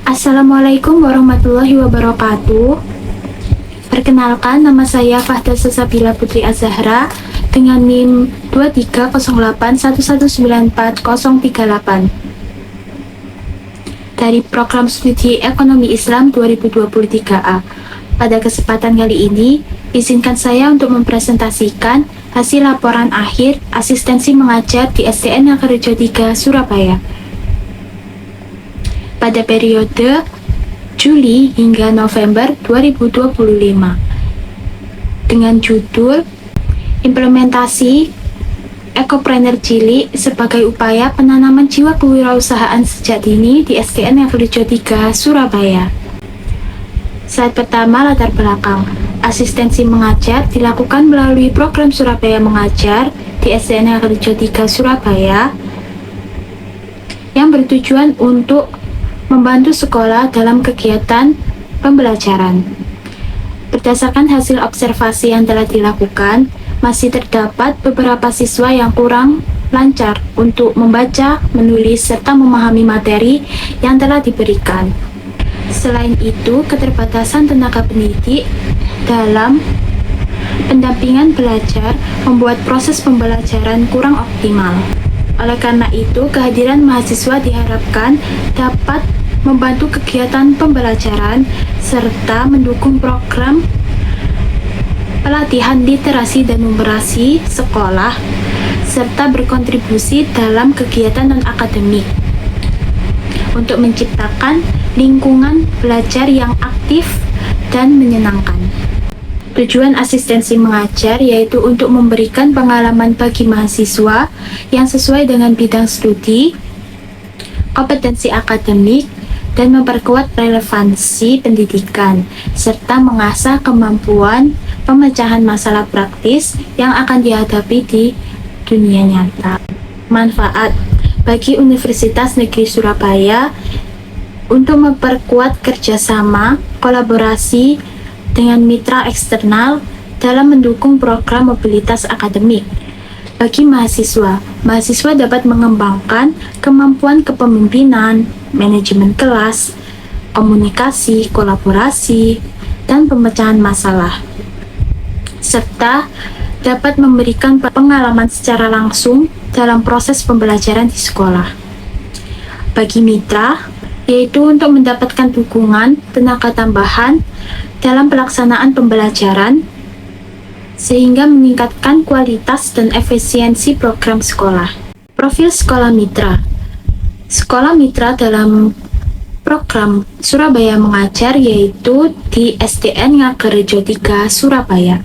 Assalamualaikum warahmatullahi wabarakatuh. Perkenalkan, nama saya Fahda Sesabila Putri Az-Zahra dengan NIM 2308119438 dari Program Studi Ekonomi Islam 2023A. Pada kesempatan kali ini, izinkan saya untuk mempresentasikan hasil laporan akhir asistensi mengajar di SDN Negeri 3 Surabaya pada periode Juli hingga November 2025 dengan judul Implementasi Ekopreneur Cilik sebagai upaya penanaman jiwa kewirausahaan sejak dini di SDN Negeri 3 Surabaya. Slide pertama, latar belakang. Asistensi mengajar dilakukan melalui program Surabaya Mengajar di SDN Negeri 3 Surabaya yang bertujuan untuk membantu sekolah dalam kegiatan pembelajaran. Berdasarkan hasil observasi yang telah dilakukan, masih terdapat beberapa siswa yang kurang lancar untuk membaca, menulis, serta memahami materi yang telah diberikan. Selain itu, keterbatasan tenaga pendidik dalam pendampingan belajar membuat proses pembelajaran kurang optimal. Oleh karena itu, kehadiran mahasiswa diharapkan dapat membantu kegiatan pembelajaran serta mendukung program pelatihan literasi dan numerasi sekolah serta berkontribusi dalam kegiatan non-akademik untuk menciptakan lingkungan belajar yang aktif dan menyenangkan. Tujuan asistensi mengajar yaitu untuk memberikan pengalaman bagi mahasiswa yang sesuai dengan bidang studi, kompetensi akademik, dan memperkuat relevansi pendidikan, serta mengasah kemampuan pemecahan masalah praktis yang akan dihadapi di dunia nyata. Manfaat bagi Universitas Negeri Surabaya untuk memperkuat kerjasama, kolaborasi dengan mitra eksternal dalam mendukung program mobilitas akademik. Bagi mahasiswa dapat mengembangkan kemampuan kepemimpinan, manajemen kelas, komunikasi, kolaborasi, dan pemecahan masalah, serta dapat memberikan pengalaman secara langsung dalam proses pembelajaran di sekolah. Bagi mitra, yaitu untuk mendapatkan dukungan tenaga tambahan dalam pelaksanaan pembelajaran sehingga meningkatkan kualitas dan efisiensi program sekolah. Profil sekolah mitra. Sekolah mitra dalam program Surabaya Mengajar yaitu di SDN Ngagerejo 3 Surabaya.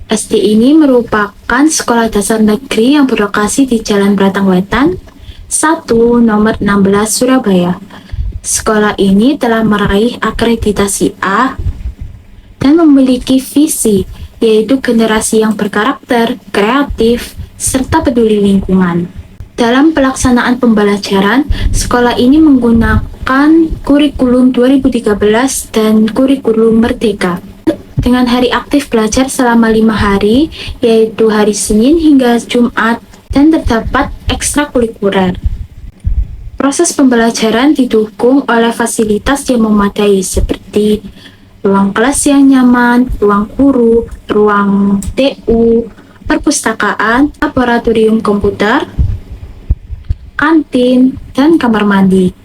SD ini merupakan sekolah dasar negeri yang berlokasi di Jalan Batangwetan 1 nomor 16 Surabaya. Sekolah ini telah meraih akreditasi A dan memiliki visi, yaitu generasi yang berkarakter, kreatif, serta peduli lingkungan. Dalam pelaksanaan pembelajaran, sekolah ini menggunakan kurikulum 2013 dan kurikulum Merdeka. Dengan hari aktif belajar selama 5 hari, yaitu hari Senin hingga Jumat, dan terdapat ekstrakurikuler. Proses pembelajaran didukung oleh fasilitas yang memadai seperti ruang kelas yang nyaman, ruang guru, ruang TU, perpustakaan, laboratorium komputer, kantin, dan kamar mandi.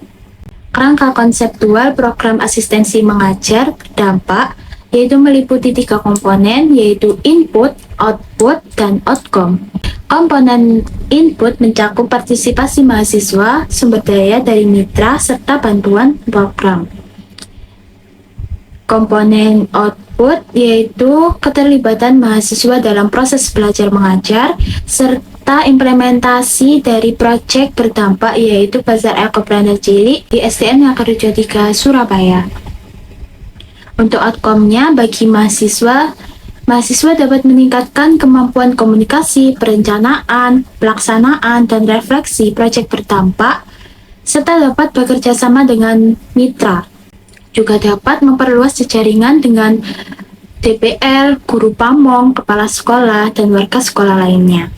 Kerangka konseptual program asistensi mengajar berdampak yaitu meliputi 3 komponen, yaitu input, output, dan outcome. Komponen input mencakup partisipasi mahasiswa, sumber daya dari mitra, serta bantuan program. Komponen output yaitu keterlibatan mahasiswa dalam proses belajar mengajar, serta implementasi dari proyek berdampak yaitu Bazar Ekopreneur Cilik di SDN Ngagerejo 3 Surabaya. Untuk outcome-nya bagi mahasiswa dapat meningkatkan kemampuan komunikasi, perencanaan, pelaksanaan, dan refleksi proyek berdampak, serta dapat bekerja sama dengan mitra. Juga dapat memperluas jaringan dengan DPL, guru pamong, kepala sekolah, dan warga sekolah lainnya.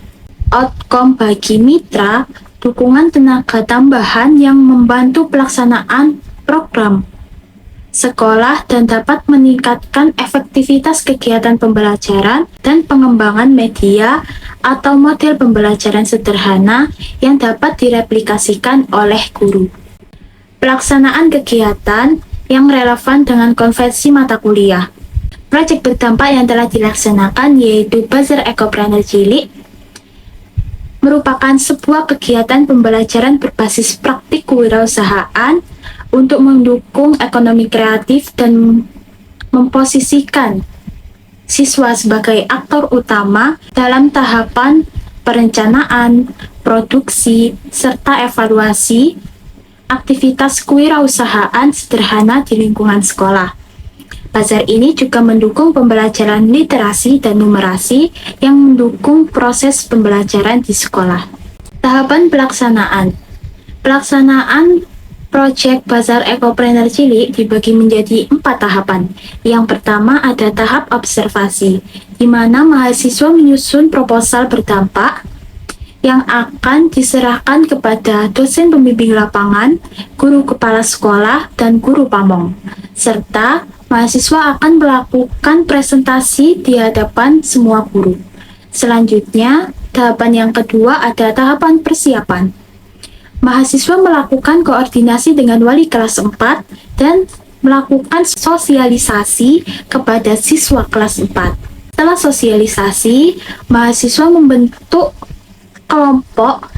Outcome bagi mitra dukungan tenaga tambahan yang membantu pelaksanaan program sekolah dan dapat meningkatkan efektivitas kegiatan pembelajaran dan pengembangan media atau model pembelajaran sederhana yang dapat direplikasikan oleh guru. Pelaksanaan kegiatan yang relevan dengan konvensi mata kuliah. Proyek berdampak yang telah dilaksanakan yaitu Bazar Ekopreneur Cilik merupakan sebuah kegiatan pembelajaran berbasis praktik kewirausahaan untuk mendukung ekonomi kreatif dan memposisikan siswa sebagai aktor utama dalam tahapan perencanaan, produksi, serta evaluasi aktivitas kewirausahaan sederhana di lingkungan sekolah. Bazar ini juga mendukung pembelajaran literasi dan numerasi yang mendukung proses pembelajaran di sekolah. Tahapan pelaksanaan. Pelaksanaan Proyek Bazar Ekopreneur Cilik dibagi menjadi 4 tahapan. Yang pertama ada tahap observasi, di mana mahasiswa menyusun proposal berdampak yang akan diserahkan kepada dosen pembimbing lapangan, guru kepala sekolah, dan guru pamong. Serta mahasiswa akan melakukan presentasi di hadapan semua guru. Selanjutnya, tahapan yang kedua ada tahapan persiapan. Mahasiswa melakukan koordinasi dengan wali kelas 4 dan melakukan sosialisasi kepada siswa kelas 4. Setelah sosialisasi, mahasiswa membentuk kelompok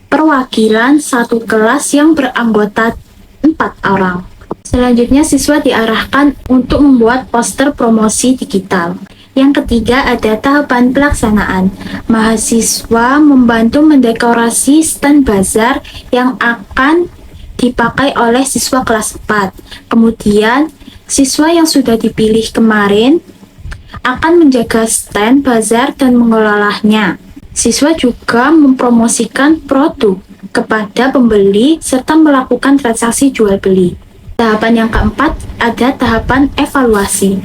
perwakilan satu kelas yang beranggota 4 orang. Selanjutnya, siswa diarahkan untuk membuat poster promosi digital. Yang ketiga ada tahapan pelaksanaan. Mahasiswa membantu mendekorasi stand bazar yang akan dipakai oleh siswa kelas 4. Kemudian, siswa yang sudah dipilih kemarin akan menjaga stand bazar dan mengelolanya. Siswa juga mempromosikan produk kepada pembeli serta melakukan transaksi jual beli. Tahapan yang keempat ada tahapan evaluasi.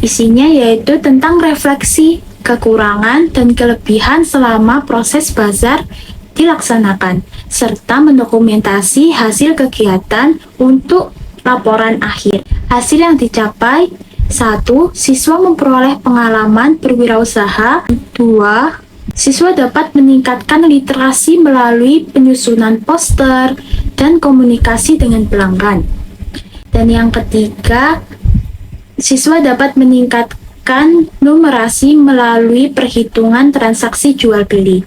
Isinya yaitu tentang refleksi, kekurangan, dan kelebihan selama proses bazar dilaksanakan, serta mendokumentasi hasil kegiatan untuk laporan akhir. Hasil yang dicapai: 1. Siswa memperoleh pengalaman berwirausaha. 2. Siswa dapat meningkatkan literasi melalui penyusunan poster dan komunikasi dengan pelanggan. Dan yang ketiga, siswa dapat meningkatkan numerasi melalui perhitungan transaksi jual beli.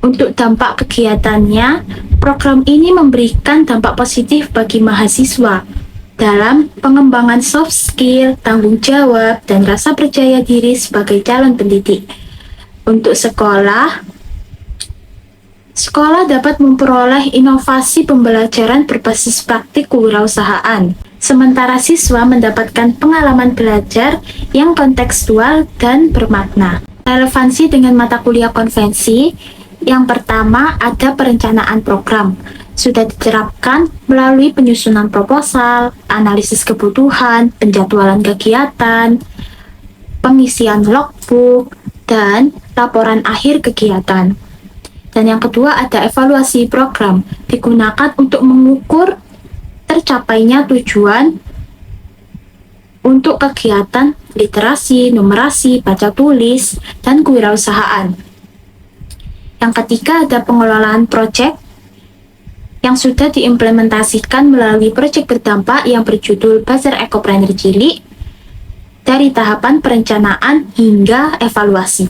Untuk dampak kegiatannya, program ini memberikan dampak positif bagi mahasiswa dalam pengembangan soft skill, tanggung jawab, dan rasa percaya diri sebagai calon pendidik. Untuk sekolah dapat memperoleh inovasi pembelajaran berbasis praktik kewirausahaan. Sementara siswa mendapatkan pengalaman belajar yang kontekstual dan bermakna. Relevansi dengan mata kuliah konvensi. Yang pertama ada perencanaan program. Sudah diterapkan melalui penyusunan proposal, analisis kebutuhan, penjadwalan kegiatan, pengisian logbook, dan laporan akhir kegiatan. Dan yang kedua ada evaluasi program. Digunakan untuk mengukur tercapainya tujuan untuk kegiatan literasi, numerasi, baca tulis, dan kewirausahaan. Yang ketiga ada pengelolaan proyek yang sudah diimplementasikan melalui proyek berdampak yang berjudul Bazar Ekopreneur Cilik dari tahapan perencanaan hingga evaluasi.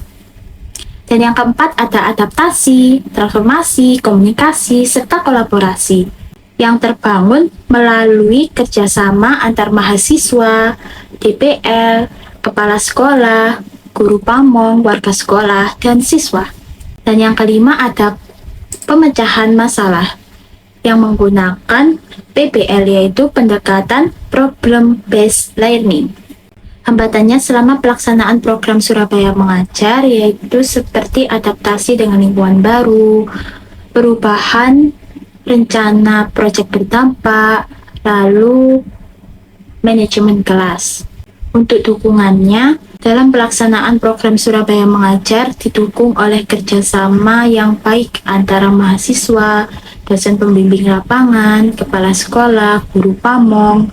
Dan yang keempat ada adaptasi, transformasi, komunikasi, serta kolaborasi yang terbangun melalui kerjasama antar mahasiswa, DPL, kepala sekolah, guru pamong, warga sekolah, dan siswa. Dan yang kelima ada pemecahan masalah yang menggunakan PBL, yaitu pendekatan Problem Based Learning. Hambatannya selama pelaksanaan program Surabaya Mengajar yaitu seperti adaptasi dengan lingkungan baru, perubahan rencana proyek berdampak, lalu manajemen kelas. Untuk dukungannya, dalam pelaksanaan program Surabaya Mengajar didukung oleh kerjasama yang baik antara mahasiswa, dosen pembimbing lapangan, kepala sekolah, guru pamong,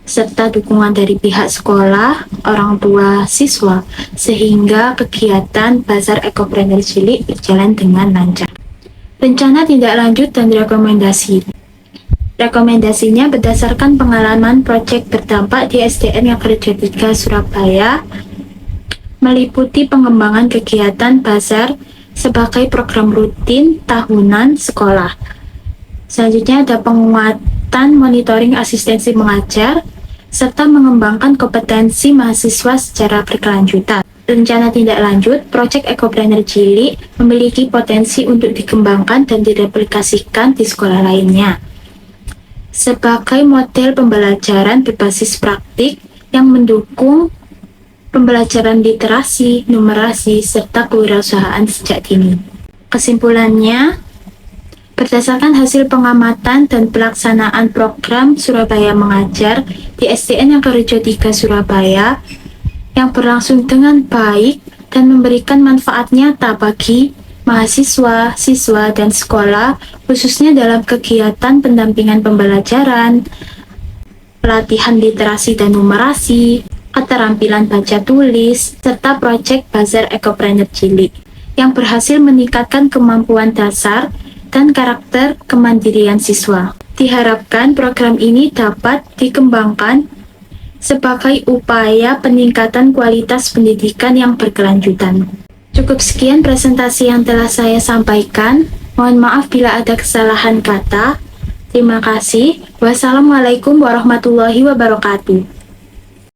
serta dukungan dari pihak sekolah, orang tua siswa, sehingga kegiatan Bazar Ekopreneur Cilik berjalan dengan lancar. Rencana tindak lanjut dan rekomendasi. Rekomendasinya berdasarkan pengalaman proyek berdampak di SDN Negeri 3 Surabaya, meliputi pengembangan kegiatan Bazar sebagai program rutin tahunan sekolah. Selanjutnya ada penguatan monitoring asistensi mengajar, serta mengembangkan kompetensi mahasiswa secara berkelanjutan. Rencana tindak lanjut, Proyek Ekopreneur Cilik memiliki potensi untuk dikembangkan dan direplikasikan di sekolah lainnya sebagai model pembelajaran berbasis praktik yang mendukung pembelajaran literasi, numerasi, serta kewirausahaan sejak dini. Kesimpulannya, berdasarkan hasil pengamatan dan pelaksanaan program Surabaya Mengajar di SDN Negeri 3 Surabaya yang berlangsung dengan baik dan memberikan manfaat nyata bagi mahasiswa, siswa, dan sekolah, khususnya dalam kegiatan pendampingan pembelajaran, pelatihan literasi dan numerasi, keterampilan baca tulis, serta proyek Bazar Ekopreneur Cilik yang berhasil meningkatkan kemampuan dasar dan karakter kemandirian siswa. Diharapkan program ini dapat dikembangkan sebagai upaya peningkatan kualitas pendidikan yang berkelanjutan. Cukup sekian presentasi yang telah saya sampaikan. Mohon maaf bila ada kesalahan kata. Terima kasih. Wassalamualaikum warahmatullahi wabarakatuh.